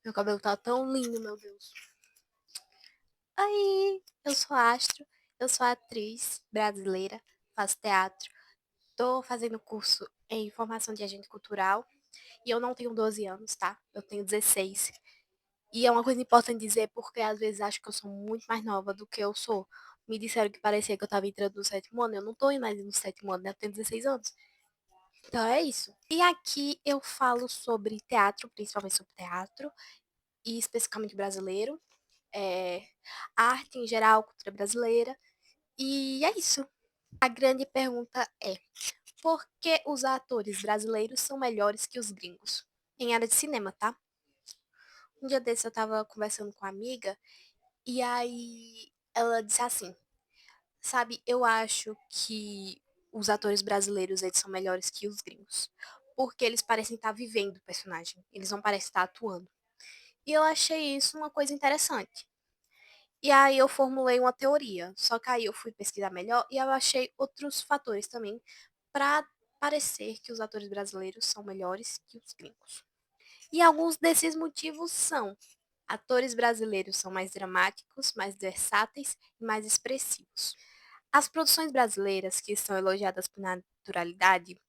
Meu cabelo tá tão lindo, meu Deus. Aí, eu sou Astro, eu sou atriz brasileira, faço teatro, tô fazendo curso em formação de agente cultural e eu não tenho 12 anos, tá? Eu tenho 16. E é uma coisa importante dizer porque às vezes acho que eu sou muito mais nova do que eu sou. Me disseram que parecia que eu tava entrando no sétimo ano, eu não tô mais no sétimo ano, né? Eu tenho 16 anos. Então é isso. E aqui eu falo sobre teatro, principalmente sobre teatro, e especificamente brasileiro, é, arte em geral, cultura brasileira. E é isso. A grande pergunta é: por que os atores brasileiros são melhores que os gringos? Em área de cinema, tá? Um dia desse eu tava conversando com uma amiga e aí ela disse assim: sabe, eu acho que os atores brasileiros eles são melhores que os gringos. Porque eles parecem estar vivendo o personagem, eles não parecem estar atuando. E eu achei isso uma coisa interessante. E aí eu formulei uma teoria, só que aí eu fui pesquisar melhor e eu achei outros fatores também para parecer que os atores brasileiros são melhores que os gringos. E alguns desses motivos são: atores brasileiros são mais dramáticos, mais versáteis e mais expressivos. As produções brasileiras, que são elogiadas por naturalidade,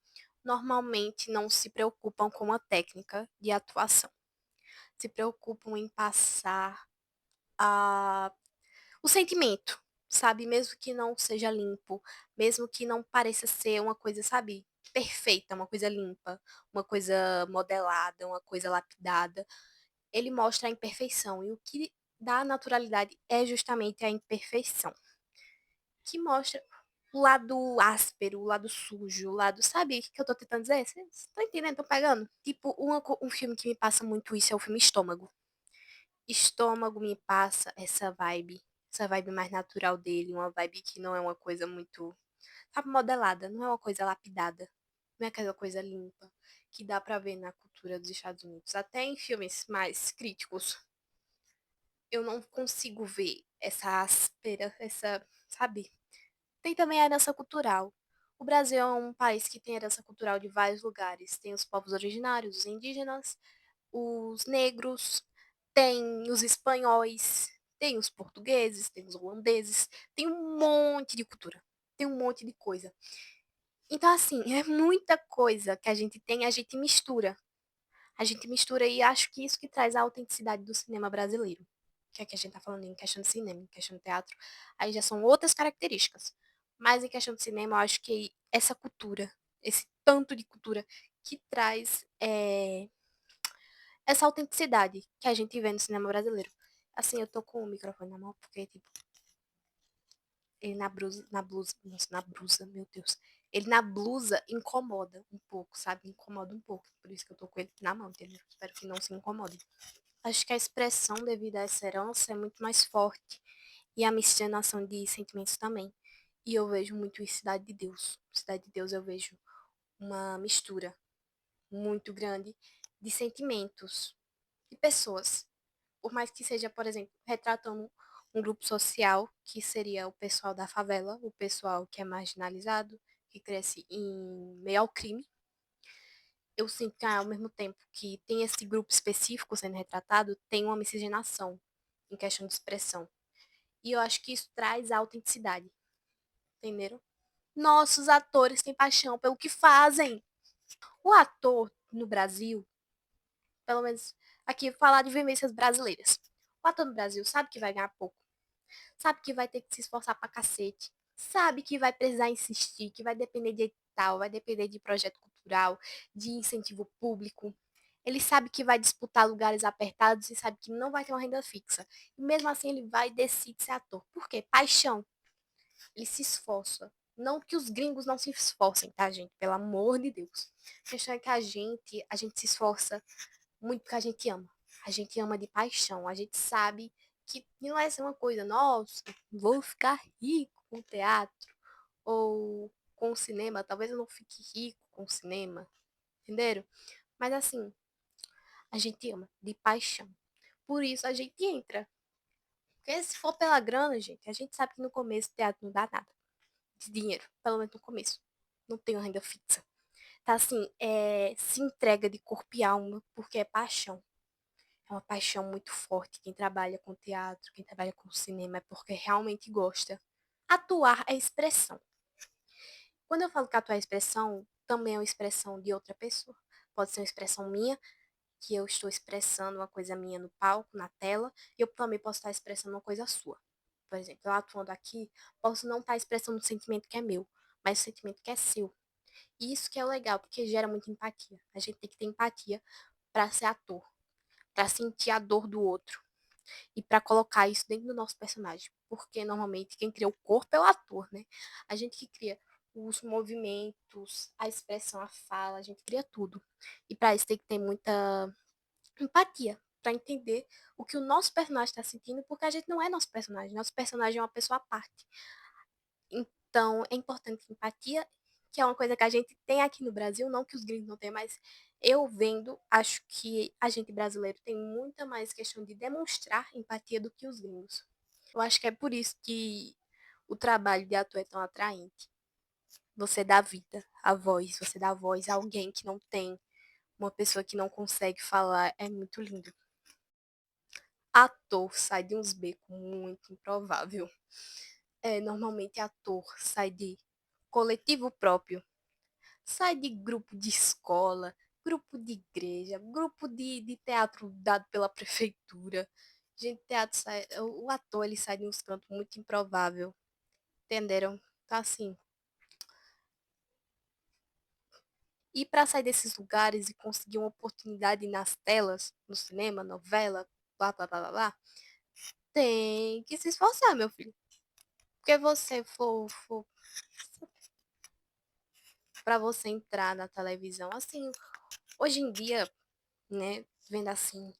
normalmente não se preocupam com a técnica de atuação. Se preocupam em passar a o sentimento, sabe? Mesmo que não seja limpo, mesmo que não pareça ser uma coisa, sabe? Perfeita, uma coisa limpa, uma coisa modelada, uma coisa lapidada. Ele mostra a imperfeição. E o que dá naturalidade é justamente a imperfeição. Que mostra o lado áspero, o lado sujo, o lado. Sabe o que eu tô tentando dizer? Vocês estão entendendo? Estão pegando? Tipo, um filme que me passa muito isso é o filme Estômago. Estômago me passa essa vibe mais natural dele, uma vibe que não é uma coisa muito, sabe, modelada, não é uma coisa lapidada, não é aquela coisa limpa que dá pra ver na cultura dos Estados Unidos. Até em filmes mais críticos, eu não consigo ver essa áspera, essa, sabe? Tem também a herança cultural. O Brasil é um país que tem herança cultural de vários lugares. Tem os povos originários, os indígenas, os negros, tem os espanhóis, tem os portugueses, tem os holandeses, tem um monte de cultura, tem um monte de coisa. Então, assim, é muita coisa que a gente tem, a gente mistura. A gente mistura e acho que isso que traz a autenticidade do cinema brasileiro. Que é que a gente tá falando em questão de cinema, em questão de teatro, aí já são outras características. Mas em questão de cinema, eu acho que essa cultura, esse tanto de cultura que traz essa autenticidade que a gente vê no cinema brasileiro. Assim, eu tô com o microfone na mão porque, tipo, ele nossa, na blusa, meu Deus. Ele na blusa incomoda um pouco, sabe? Incomoda um pouco. Por isso que eu tô com ele na mão, entendeu? Espero que não se incomode. Acho que a expressão devido a essa herança é muito mais forte. E a miscigenação de sentimentos também. E eu vejo muito em Cidade de Deus. Cidade de Deus eu vejo uma mistura muito grande de sentimentos, de pessoas, por mais que seja, por exemplo, retratando um grupo social, que seria o pessoal da favela, o pessoal que é marginalizado, que cresce em meio ao crime. Eu sinto que, ao mesmo tempo que tem esse grupo específico sendo retratado, tem uma miscigenação em questão de expressão. E eu acho que isso traz a autenticidade, entenderam? Nossos atores têm paixão pelo que fazem. O ator no Brasil, pelo menos aqui falar de vivências brasileiras. O ator no Brasil sabe que vai ganhar pouco, sabe que vai ter que se esforçar pra cacete, sabe que vai precisar insistir, que vai depender de edital, vai depender de projeto cultural, de incentivo público. Ele sabe que vai disputar lugares apertados e sabe que não vai ter uma renda fixa. E mesmo assim ele vai e decide ser ator. Por quê? Paixão. Ele se esforça. Não que os gringos não se esforcem, tá, gente? Pelo amor de Deus. A questão é que a gente se esforça muito porque a gente ama. A gente ama de paixão. A gente sabe que não é ser uma coisa, nossa, vou ficar rico com teatro ou com o cinema. Talvez eu não fique rico com o cinema, entenderam? Mas assim, a gente ama de paixão. Por isso a gente entra. Porque se for pela grana, gente, a gente sabe que no começo o teatro não dá nada de dinheiro, pelo menos no começo. Não tem uma renda fixa. Tá assim, se entrega de corpo e alma porque é paixão. É uma paixão muito forte. Quem trabalha com teatro, quem trabalha com cinema, é porque realmente gosta. Atuar é expressão. Quando eu falo que atuar é expressão, também é uma expressão de outra pessoa. Pode ser uma expressão minha, que eu estou expressando uma coisa minha no palco, na tela, e eu também posso estar expressando uma coisa sua. Por exemplo, eu atuando aqui, posso não estar expressando um sentimento que é meu, mas um sentimento que é seu. E isso que é legal, porque gera muita empatia. A gente tem que ter empatia para ser ator, para sentir a dor do outro e para colocar isso dentro do nosso personagem. Porque normalmente quem cria o corpo é o ator, né? A gente que cria os movimentos, a expressão, a fala, a gente cria tudo. E para isso tem que ter muita empatia, para entender o que o nosso personagem está sentindo, porque a gente não é nosso personagem é uma pessoa à parte. Então, é importante empatia, que é uma coisa que a gente tem aqui no Brasil, não que os gringos não tenham, mas eu vendo, acho que a gente brasileiro tem muita mais questão de demonstrar empatia do que os gringos. Eu acho que é por isso que o trabalho de ator é tão atraente. Você dá vida, a voz, você dá voz a alguém que não tem, uma pessoa que não consegue falar, é muito lindo. Ator sai de uns becos muito improvável. Normalmente ator sai de coletivo próprio, sai de grupo de escola, grupo de igreja, grupo de teatro dado pela prefeitura. Gente, teatro sai, o ator ele sai de uns cantos muito improvável, entenderam? Então assim, e para sair desses lugares e conseguir uma oportunidade nas telas, no cinema, novela, blá blá blá blá, blá tem que se esforçar, meu filho. Porque você for para você entrar na televisão, assim, hoje em dia, né, vendo assim,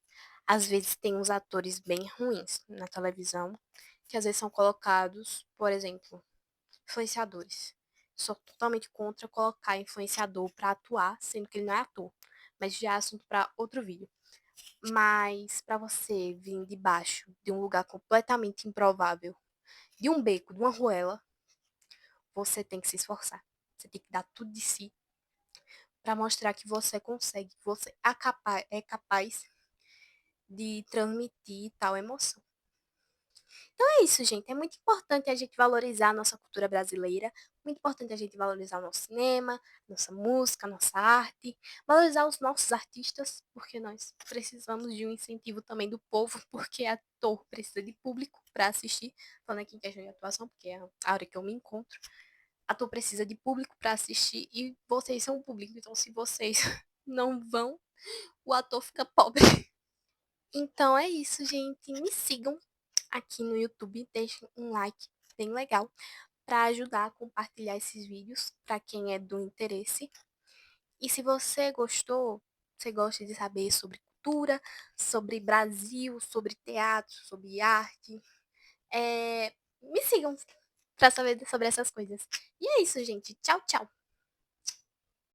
às vezes tem uns atores bem ruins na televisão, que às vezes são colocados, por exemplo, influenciadores. Sou totalmente contra colocar influenciador para atuar, sendo que ele não é ator. Mas já é assunto para outro vídeo. Mas para você vir de baixo, de um lugar completamente improvável, de um beco, de uma ruela, você tem que se esforçar. Você tem que dar tudo de si para mostrar que você consegue, que você é capaz de transmitir tal emoção. Então é isso, gente. É muito importante a gente valorizar a nossa cultura brasileira, muito importante a gente valorizar o nosso cinema, nossa música, nossa arte, valorizar os nossos artistas, porque nós precisamos de um incentivo também do povo, porque ator precisa de público para assistir, falando aqui em questão de atuação, porque é a área que eu me encontro. Ator precisa de público para assistir e vocês são o público, então se vocês não vão, o ator fica pobre. Então é isso, gente. Me sigam aqui no YouTube, deixem um like bem legal para ajudar a compartilhar esses vídeos para quem é do interesse. E se você gostou, você gosta de saber sobre cultura, sobre Brasil, sobre teatro, sobre arte, me sigam para saber sobre essas coisas. E é isso, gente. Tchau, tchau.